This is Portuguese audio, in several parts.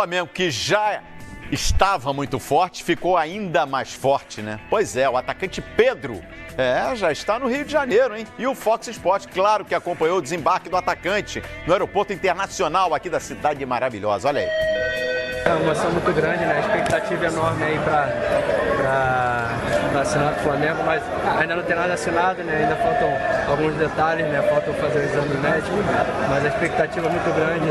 Flamengo, que já estava muito forte, ficou ainda mais forte, né? Pois é, o atacante Pedro já está no Rio de Janeiro, hein? E o Fox Sports, claro que acompanhou o desembarque do atacante no aeroporto internacional aqui da cidade maravilhosa. Olha aí. É uma emoção muito grande, né? A expectativa enorme aí para assinar com o Flamengo, mas ainda não tem nada assinado, né? Ainda faltam alguns detalhes, né? Faltam fazer o exame médico, mas a expectativa é muito grande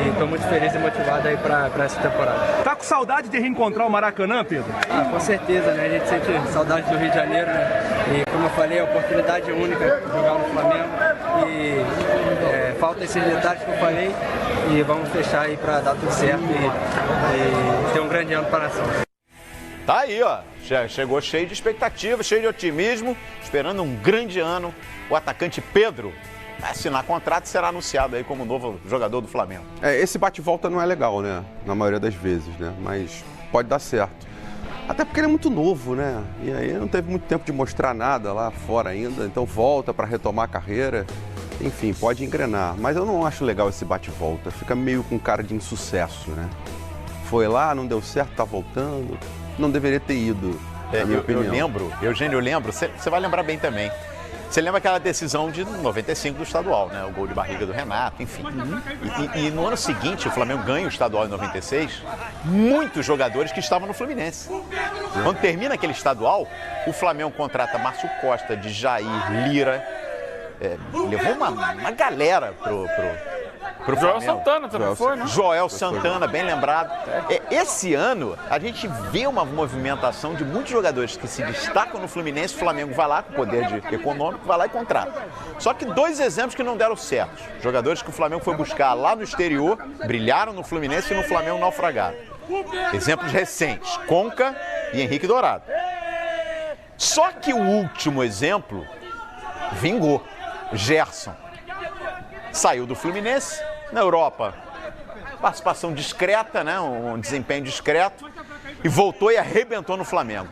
e estou muito feliz e motivado aí para essa temporada. Tá com saudade de reencontrar o Maracanã, Pedro? Ah, com certeza, né? A gente sente saudade do Rio de Janeiro, né? E como eu falei, é uma oportunidade única de jogar no Flamengo e falta esses detalhes que eu falei e vamos fechar aí para dar tudo certo e ter um grande ano para a nação. Tá aí, ó. Chegou cheio de expectativa, cheio de otimismo, esperando um grande ano. O atacante Pedro vai assinar contrato e será anunciado aí como novo jogador do Flamengo. Esse bate-volta não é legal, né? Na maioria das vezes, né? Mas pode dar certo. Até porque ele é muito novo, né? E aí não teve muito tempo de mostrar nada lá fora ainda. Então volta para retomar a carreira. Enfim, pode engrenar. Mas eu não acho legal esse bate-volta. Fica meio com cara de insucesso, né? Foi lá, não deu certo, tá voltando. Não deveria ter ido, na minha opinião. Eu lembro, Eugênio, você vai lembrar bem também. Você lembra aquela decisão de 95 do estadual, né? O gol de barriga do Renato, enfim. E no ano seguinte, o Flamengo ganha o estadual em 96, muitos jogadores que estavam no Fluminense. Quando termina aquele estadual, o Flamengo contrata Márcio Costa, de Jair, Lira. Levou uma galera pro Joel Flamengo. Santana também foi, né? Joel Santana, bem lembrado. Esse ano, a gente vê uma movimentação de muitos jogadores que se destacam no Fluminense. O Flamengo vai lá, com poder econômico, vai lá e contrata. Só que dois exemplos que não deram certo. Jogadores que o Flamengo foi buscar lá no exterior, brilharam no Fluminense e no Flamengo naufragaram. Exemplos recentes, Conca e Henrique Dourado. Só que o último exemplo vingou. Gerson. Saiu do Fluminense, na Europa, participação discreta, né? Um desempenho discreto, e voltou e arrebentou no Flamengo.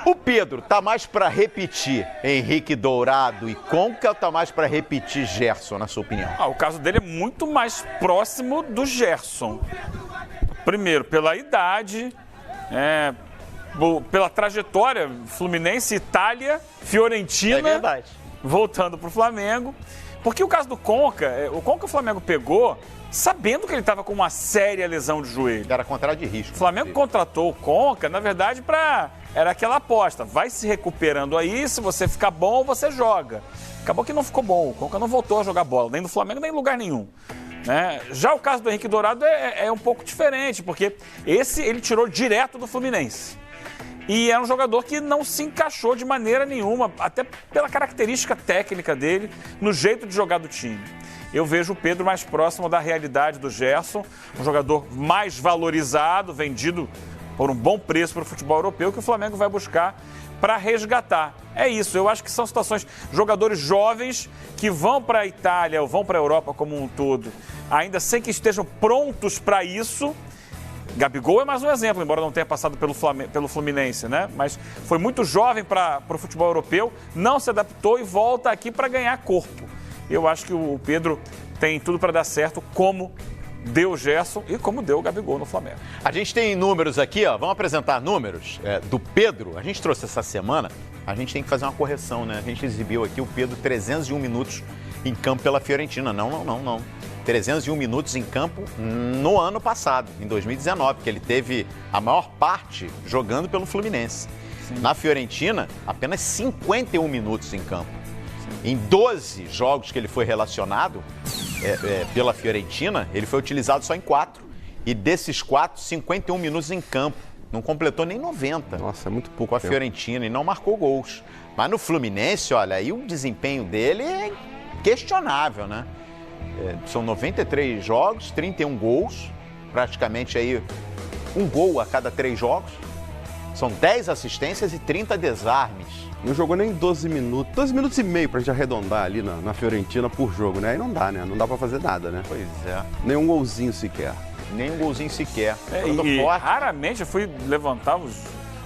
O Pedro tá mais para repetir Henrique Dourado e Conca ou tá mais para repetir Gerson, na sua opinião? O caso dele é muito mais próximo do Gerson. Primeiro, pela idade, pela trajetória, Fluminense, Itália, Fiorentina, É verdade. Voltando para o Flamengo. Porque o caso do Conca, o Flamengo pegou sabendo que ele estava com uma séria lesão de joelho. Era contrato de risco. O Flamengo contratou o Conca, na verdade, era aquela aposta. Vai se recuperando aí, se você ficar bom, você joga. Acabou que não ficou bom. O Conca não voltou a jogar bola, nem no Flamengo, nem em lugar nenhum. Né? Já o caso do Henrique Dourado é um pouco diferente, porque esse ele tirou direto do Fluminense. E era um jogador que não se encaixou de maneira nenhuma, até pela característica técnica dele, no jeito de jogar do time. Eu vejo o Pedro mais próximo da realidade do Gerson, um jogador mais valorizado, vendido por um bom preço para o futebol europeu, que o Flamengo vai buscar para resgatar. É isso, eu acho que são situações, jogadores jovens que vão para a Itália ou vão para a Europa como um todo, ainda sem que estejam prontos para isso. Gabigol é mais um exemplo, embora não tenha passado pelo Fluminense, né? Mas foi muito jovem para o futebol europeu, não se adaptou e volta aqui para ganhar corpo. Eu acho que o Pedro tem tudo para dar certo, como deu o Gerson e como deu o Gabigol no Flamengo. A gente tem números aqui, ó. Vamos apresentar números do Pedro. A gente trouxe essa semana, a gente tem que fazer uma correção, né? A gente exibiu aqui o Pedro 301 minutos em campo pela Fiorentina. Não. 301 minutos em campo no ano passado, em 2019, que ele teve a maior parte jogando pelo Fluminense. Sim. Na Fiorentina, apenas 51 minutos em campo. Sim. Em 12 jogos que ele foi relacionado pela Fiorentina, ele foi utilizado só em 4. E desses 4, 51 minutos em campo. Não completou nem 90. Nossa, é muito pouco com a tempo. Fiorentina e não marcou gols. Mas no Fluminense, olha, aí o desempenho dele é questionável, né? São 93 jogos, 31 gols, praticamente aí um gol a cada 3 jogos. São 10 assistências e 30 desarmes. Não jogou nem 12 minutos, 12 minutos e meio pra gente arredondar ali na Fiorentina por jogo, né? Aí não dá, né? Não dá pra fazer nada, né? Pois é. Nem um golzinho sequer. Nem um golzinho sequer. E raramente, eu fui levantar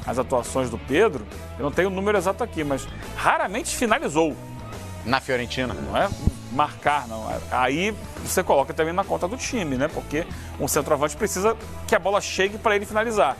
as atuações do Pedro, eu não tenho o número exato aqui, mas raramente finalizou. Na Fiorentina? Não é? marcar, não. Aí você coloca também na conta do time, né? Porque um centroavante precisa que a bola chegue para ele finalizar.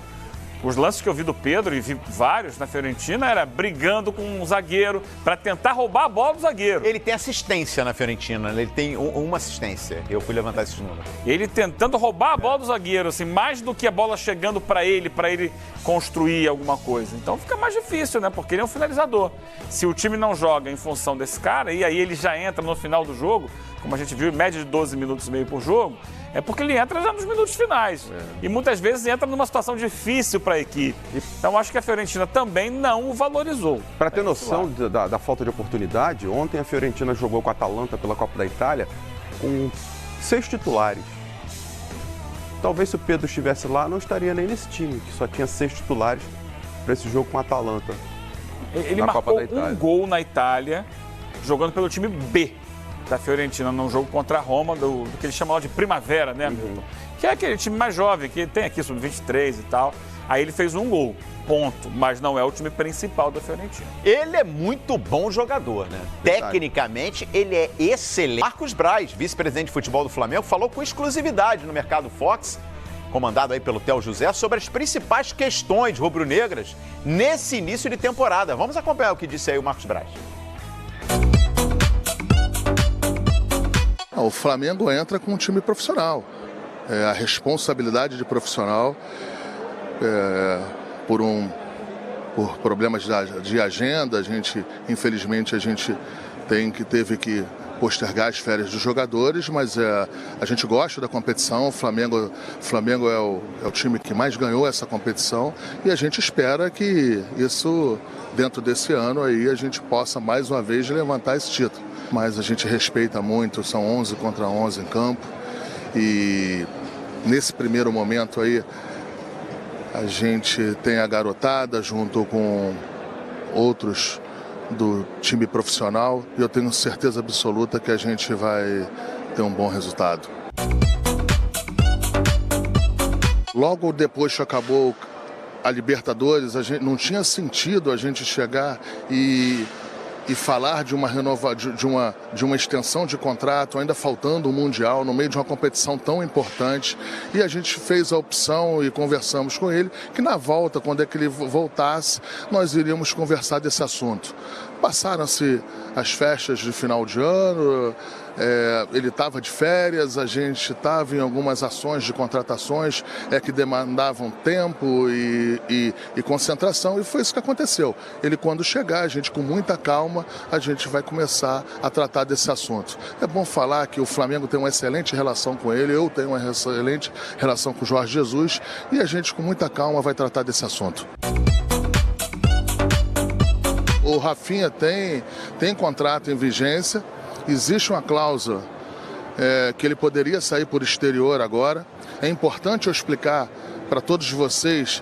Os lances que eu vi do Pedro, e vi vários na Fiorentina, era brigando com um zagueiro para tentar roubar a bola do zagueiro. Ele tem assistência na Fiorentina, ele tem uma assistência. Eu fui levantar esses números. Ele tentando roubar a bola do zagueiro, assim, mais do que a bola chegando para ele construir alguma coisa. Então fica mais difícil, né? Porque ele é um finalizador. Se o time não joga em função desse cara, e aí ele já entra no final do jogo, como a gente viu, em média de 12 minutos e meio por jogo, é porque ele entra já nos minutos finais. E muitas vezes entra numa situação difícil para a equipe. Então acho que a Fiorentina também não o valorizou. Para ter noção da falta de oportunidade, ontem a Fiorentina jogou com a Atalanta pela Copa da Itália com 6 titulares. Talvez se o Pedro estivesse lá, não estaria nem nesse time, que só tinha 6 titulares para esse jogo com a Atalanta. Ele marcou um gol na Itália, jogando pelo time B da Fiorentina, num jogo contra a Roma, do que eles chamam de Primavera, né, Milton? Que é aquele time mais jovem, que tem aqui sub-23 e tal. Aí ele fez um gol, ponto, mas não é o time principal da Fiorentina. Ele é muito bom jogador, né? Tecnicamente, ele é excelente. Marcos Braz, vice-presidente de futebol do Flamengo, falou com exclusividade no Mercado Fox, comandado aí pelo Theo José, sobre as principais questões rubro-negras nesse início de temporada. Vamos acompanhar o que disse aí o Marcos Braz. O Flamengo entra com um time profissional. A responsabilidade de profissional, por problemas de agenda, infelizmente a gente teve que postergar as férias dos jogadores, mas a gente gosta da competição. O Flamengo é o time que mais ganhou essa competição e a gente espera que isso, dentro desse ano aí, a gente possa mais uma vez levantar esse título. Mas a gente respeita muito, são 11 contra 11 em campo e nesse primeiro momento aí a gente tem a garotada junto com outros do time profissional e eu tenho certeza absoluta que a gente vai ter um bom resultado. Logo depois que acabou a Libertadores, não tinha sentido a gente chegar e falar de uma extensão de contrato, ainda faltando o Mundial, no meio de uma competição tão importante. E a gente fez a opção e conversamos com ele, que na volta, quando é que ele voltasse, nós iríamos conversar desse assunto. Passaram-se as festas de final de ano, ele estava de férias, a gente estava em algumas ações de contratações que demandavam tempo e concentração, e foi isso que aconteceu. Ele, quando chegar, a gente com muita calma, a gente vai começar a tratar desse assunto. É bom falar que o Flamengo tem uma excelente relação com ele, eu tenho uma excelente relação com o Jorge Jesus, e a gente com muita calma vai tratar desse assunto. O Rafinha tem contrato em vigência, existe uma cláusula que ele poderia sair por exterior agora. É importante eu explicar para todos vocês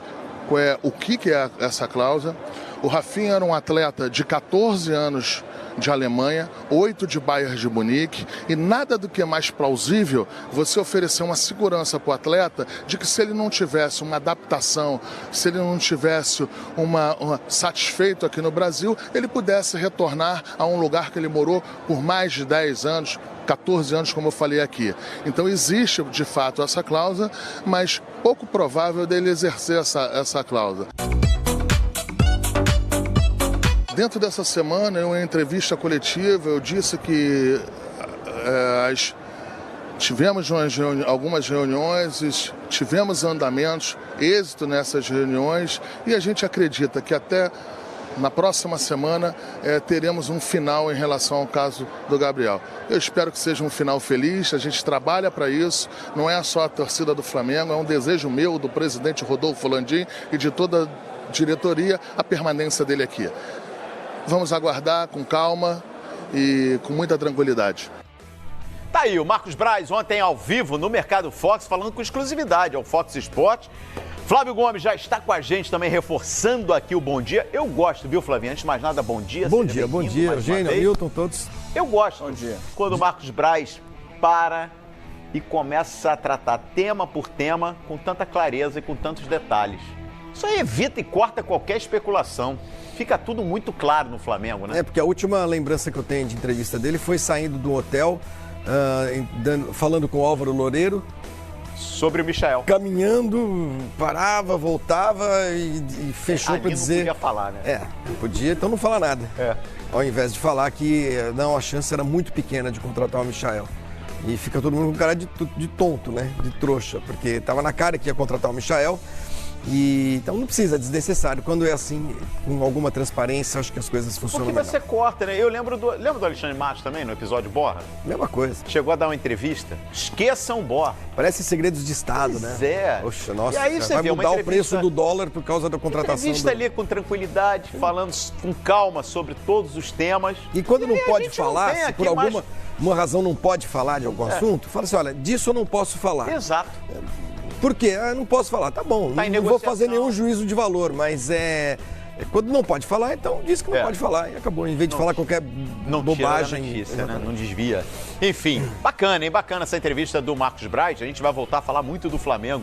o que é essa cláusula. O Rafinha era um atleta de 14 anos de Alemanha, 8 de Bayern de Munique, e nada do que é mais plausível você oferecer uma segurança para o atleta de que, se ele não tivesse uma adaptação, se ele não tivesse uma satisfeito aqui no Brasil, ele pudesse retornar a um lugar que ele morou por mais de 10 anos, 14 anos, como eu falei aqui. Então existe de fato essa cláusula, mas pouco provável dele exercer essa cláusula. Dentro dessa semana, em uma entrevista coletiva, eu disse que tivemos algumas reuniões, tivemos andamentos, êxito nessas reuniões, e a gente acredita que até na próxima semana teremos um final em relação ao caso do Gabriel. Eu espero que seja um final feliz, a gente trabalha para isso, não é só a torcida do Flamengo, é um desejo meu, do presidente Rodolfo Landim e de toda a diretoria, a permanência dele aqui. Vamos aguardar com calma e com muita tranquilidade. Tá aí o Marcos Braz, ontem ao vivo no Mercado Fox, falando com exclusividade ao Fox Sports. Flávio Gomes já está com a gente também, reforçando aqui o bom dia. Eu gosto, viu, Flavinho? Antes de mais nada, bom dia. Bom dia, Eugênio, Milton, todos. Eu gosto bom dia. Quando o Marcos Braz para e começa a tratar tema por tema com tanta clareza e com tantos detalhes. Isso aí evita e corta qualquer especulação. fica tudo muito claro no Flamengo, né? É, porque a última lembrança que eu tenho de entrevista dele foi saindo do hotel, falando com o Álvaro Loureiro. Sobre o Michael. Caminhando, parava, voltava e fechou para dizer... não podia falar, né? Não podia, então não fala nada. Ao invés de falar que não, a chance era muito pequena de contratar o Michael. E fica todo mundo com cara de tonto, né? De trouxa, porque tava na cara que ia contratar o Michael. Então não precisa, é desnecessário. Quando é assim, com alguma transparência, acho que as coisas funcionam Porque você melhor. corta, né? Eu lembro do Alexandre Matos também, no episódio Borra? Mesma coisa. Chegou a dar uma entrevista. Esqueçam o Borra. Parece segredos de Estado, Pois né? é. Poxa, nossa, E aí você vai vê uma mudar o entrevista- preço do dólar por causa da contratação Entrevista ali com tranquilidade, falando com calma sobre todos os temas. E quando não aí a pode gente não falar, tem se aqui por mais- alguma razão não pode falar de algum assunto, fala assim, olha, disso eu não posso falar. Exato. Por quê? Eu não posso falar. Tá bom, Tá em não vou fazer negociação. nenhum juízo de valor, mas quando não pode falar, então diz que não pode falar e acabou. Em vez de falar qualquer Não bobagem. tira da notícia, né? Exatamente. Não desvia. Enfim, bacana, hein? Bacana essa entrevista do Marcos Braz. A gente vai voltar a falar muito do Flamengo